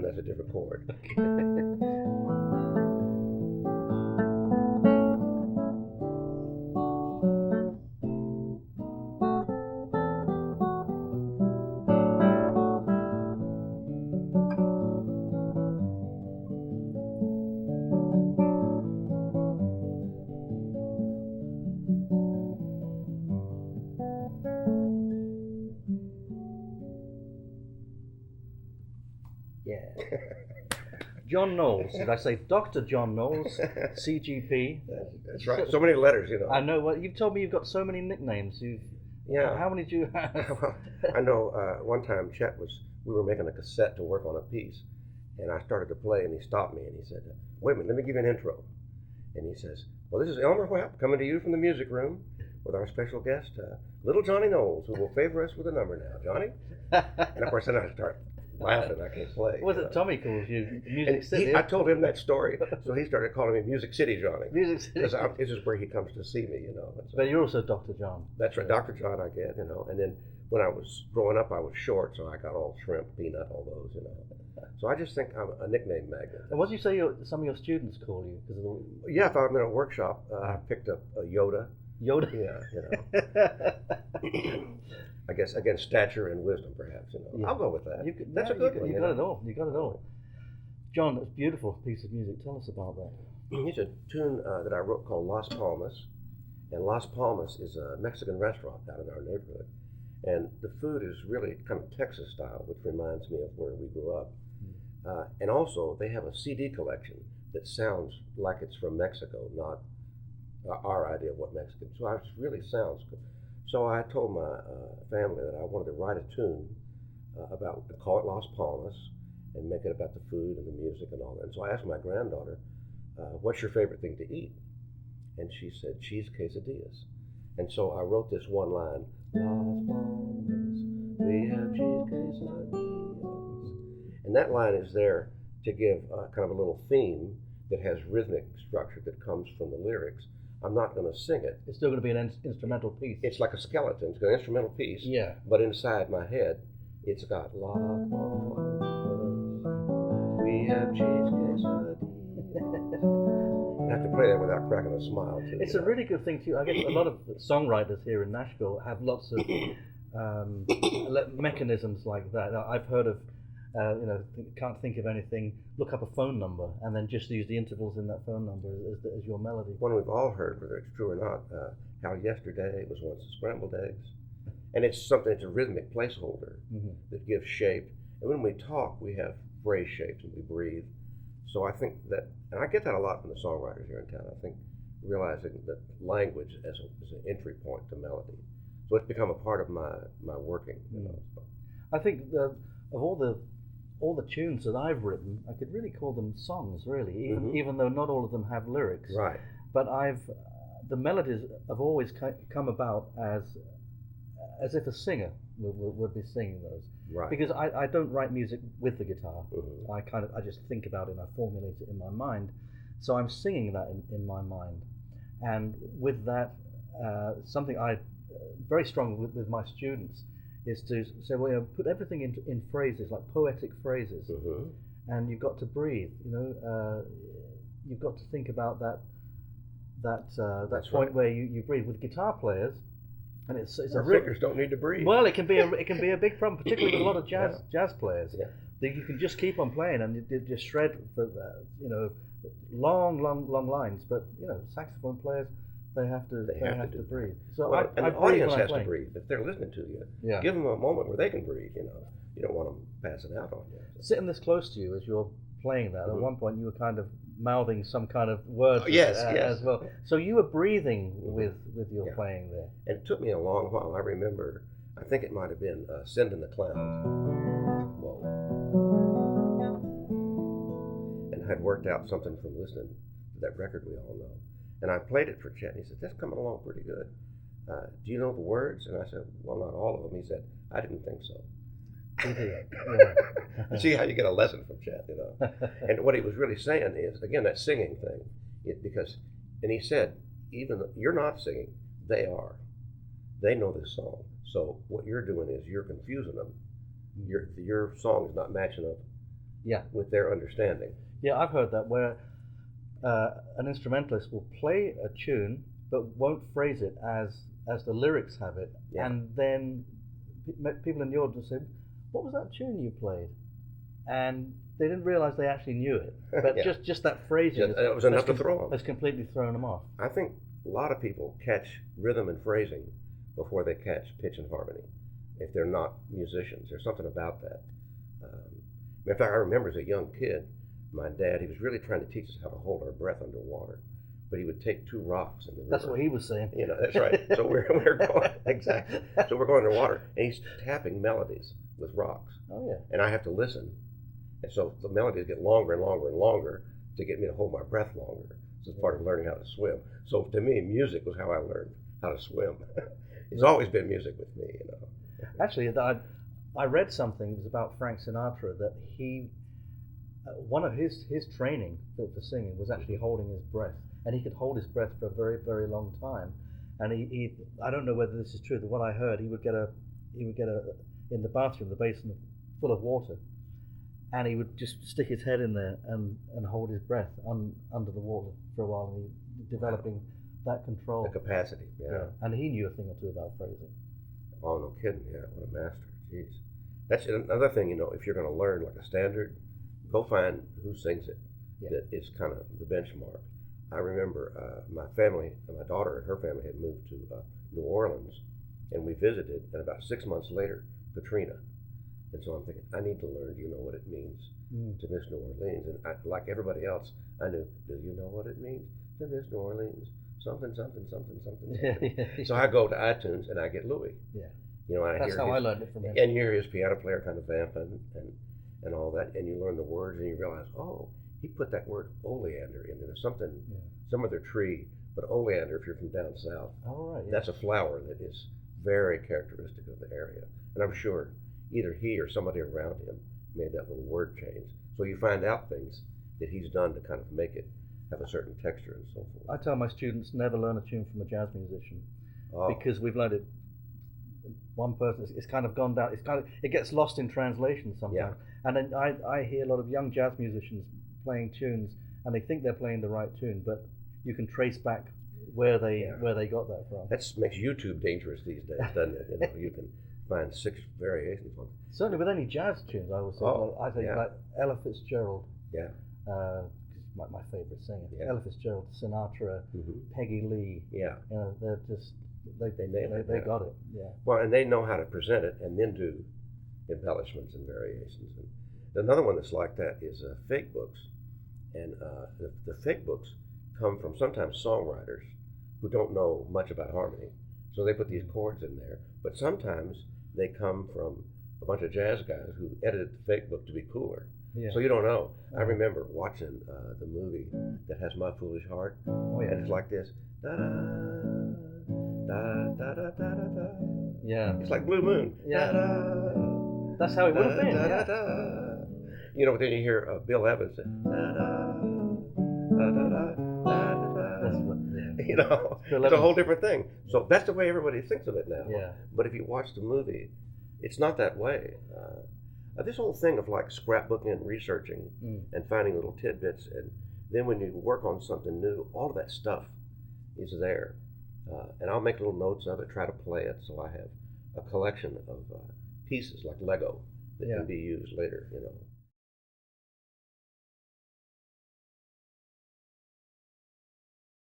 that's a different chord. Yeah. John Knowles. Did I say Dr. John Knowles, CGP? That's right. So many letters, you know. I know. Well, you've told me you've got so many nicknames. Yeah. How many do you have? I know one time Chet we were making a cassette to work on a piece, and I started to play, and he stopped me, and he said, wait a minute, let me give you an intro. And he says, well, this is Elmer Webb coming to you from the music room with our special guest, little Johnny Knowles, who will favor us with a number now. Johnny? And of course, then I start laughing. I can't play. Was it Tommy calls you Music City? I told him that story, so he started calling me Music City Johnny. Music City. Because this is where he comes to see me, you know. But you're also Dr. John. That's right, Dr. John I get, you know. And then when I was growing up, I was short, so I got all shrimp, peanut, all those, you know. So I just think I'm a nickname magnet. And what do you say some of your students call you? Yeah, if I'm in a workshop, I picked up Yoda. Yoda? Yeah, you know. I guess against stature and wisdom, perhaps. You know, yeah. I'll go with that. That's a good one. You got it all. You got it all. John, that's a beautiful piece of music. Tell us about that. It's a tune that I wrote called Las Palmas, and Las Palmas is a Mexican restaurant down in our neighborhood, and the food is really kind of Texas style, which reminds me of where we grew up. And also, they have a CD collection that sounds like it's from Mexico, not our idea of what Mexican. So it really sounds good. So I told my family that I wanted to write a tune call it Las Palmas, and make it about the food and the music and all that. And so I asked my granddaughter, what's your favorite thing to eat? And she said, cheese quesadillas. And so I wrote this one line, Las Palmas, we have cheese quesadillas. And that line is there to give kind of a little theme that has rhythmic structure that comes from the lyrics. I'm not going to sing it. It's still going to be an instrumental piece. It's like a skeleton. It's an instrumental piece. Yeah. But inside my head, it's got La Palmas, we have cheese quesadillas. I have to play that without cracking a smile, too. It's a really good thing, too. I guess a lot of songwriters here in Nashville have lots of mechanisms like that. I've heard of, can't think of anything, look up a phone number and then just use the intervals in that phone number as your melody. One we've all heard, whether it's true or not, how yesterday was once a scrambled eggs. And it's a rhythmic placeholder that gives shape. And when we talk, we have phrase shapes and we breathe. So I think that, and I get that a lot from the songwriters here in town, I think realizing that language as an entry point to melody. So it's become a part of my working. You know, so. I think of all the tunes that I've written, I could really call them songs, really, even though not all of them have lyrics. Right. But the melodies have always come about as if a singer would be singing those. Right. Because I don't write music with the guitar. I just think about it and I formulate it in my mind. So I'm singing that in my mind. And with that, something I very strong with my students is to say, well, put everything in phrases, like poetic phrases, and you've got to breathe. You've got to think about that point where you breathe. With guitar players, and it's a fingers don't need to breathe. Well, it can be a big problem, particularly with a lot of jazz players. Yeah. You can just keep on playing and you just shred for long lines. But saxophone players, they have to breathe. So well, and the audience has to breathe. If they're listening to you, give them a moment where they can breathe. You don't want them passing out on you. So. Sitting this close to you as you're playing that, at one point you were kind of mouthing some kind of words as well. So you were breathing with your playing there. And it took me a long while. I remember, I think it might have been Send in the Clowns. Whoa. And I had worked out something from listening to that record we all know. And I played it for Chet, and he said, that's coming along pretty good. Do you know the words? And I said, well, not all of them. He said, I didn't think so. See how you get a lesson from Chet, And what he was really saying is, again, that singing thing, and he said, even though you're not singing, they are. They know this song. So what you're doing is you're confusing them. Your song is not matching up Yeah. with their understanding. Yeah, I've heard that where an instrumentalist will play a tune but won't phrase it as the lyrics have it, and then people in the audience say, "What was that tune you played?" And they didn't realize they actually knew it, but just that phrasing it was enough to throw them. Has completely thrown them off. I think a lot of people catch rhythm and phrasing before they catch pitch and harmony if they're not musicians. There's something about that. In fact, I remember as a young kid, my dad, he was really trying to teach us how to hold our breath underwater, but he would take 2 rocks in the river. That's what he was saying. You know, that's right. So we're going, exactly. So we're going underwater, and he's tapping melodies with rocks. Oh, yeah. And I have to listen. And so the melodies get longer and longer and longer to get me to hold my breath longer. So it's part of learning how to swim. So to me, music was how I learned how to swim. It's always been music with me, you know. Actually, I read something, it was about Frank Sinatra, that he, one of his training for singing was actually holding his breath. And he could hold his breath for a very, very long time. And he I don't know whether this is true, but what I heard, he would get in the bathroom, the basin full of water, and he would just stick his head in there and hold his breath under the water for a while, and he developing that control. The capacity, yeah. And he knew a thing or two about phrasing. Oh, no kidding, yeah, what a master, jeez. That's another thing, you know, if you're going to learn like a standard, go find who sings it. That is kind of the benchmark. I remember my family, my daughter and her family had moved to New Orleans, and we visited, and about 6 months later, Katrina. And so I'm thinking, I need to learn, do you know what it means to miss New Orleans? And like everybody else, I knew, do you know what it means to miss New Orleans? Something, something, something, something, something. So I go to iTunes and I get Louis. Yeah. You know, that's how I learned it from him. And you hear his piano player kind of vamping and all that, and you learn the words and you realize, oh, he put that word oleander in there. Something, some other tree, but oleander, if you're from down south, that's a flower that is very characteristic of the area. And I'm sure either he or somebody around him made that little word change. So you find out things that he's done to kind of make it have a certain texture and so forth. I tell my students never learn a tune from a jazz musician because we've learned it. One person, it's kind of gone down. It gets lost in translation sometimes. And then I hear a lot of young jazz musicians playing tunes, and they think they're playing the right tune, but you can trace back where they got that from. That makes YouTube dangerous these days, doesn't it? You know, you can find 6 variations on it. Certainly with any jazz tunes, I would say. I think like Ella Fitzgerald. Yeah. My favorite singer. Yeah. Ella Fitzgerald, Sinatra, Peggy Lee. Yeah. You know, they're just they got it. Yeah. Well, and they know how to present it and then do embellishments and variations. And another one that's like that is fake books. And the fake books come from sometimes songwriters who don't know much about harmony. So they put these chords in there. But sometimes they come from a bunch of jazz guys who edited the fake book to be cooler. Yeah. So you don't know. I remember watching the movie that has My Foolish Heart. Oh, yeah. And it's like this. Da, da, da, da, da, da, da. Yeah. It's like Blue Moon. Yeah. Da, da, that's how it would have been. Da, da, da. You know, but then you hear Bill Evans. Da, da, da, da, da, da, da. You know, it's a whole different thing. So that's the way everybody thinks of it now. Yeah. But if you watch the movie, it's not that way. This whole thing of like scrapbooking and researching and finding little tidbits, and then when you work on something new, all of that stuff is there. And I'll make little notes of it, try to play it, so I have a collection of pieces like Lego that can be used later, you know.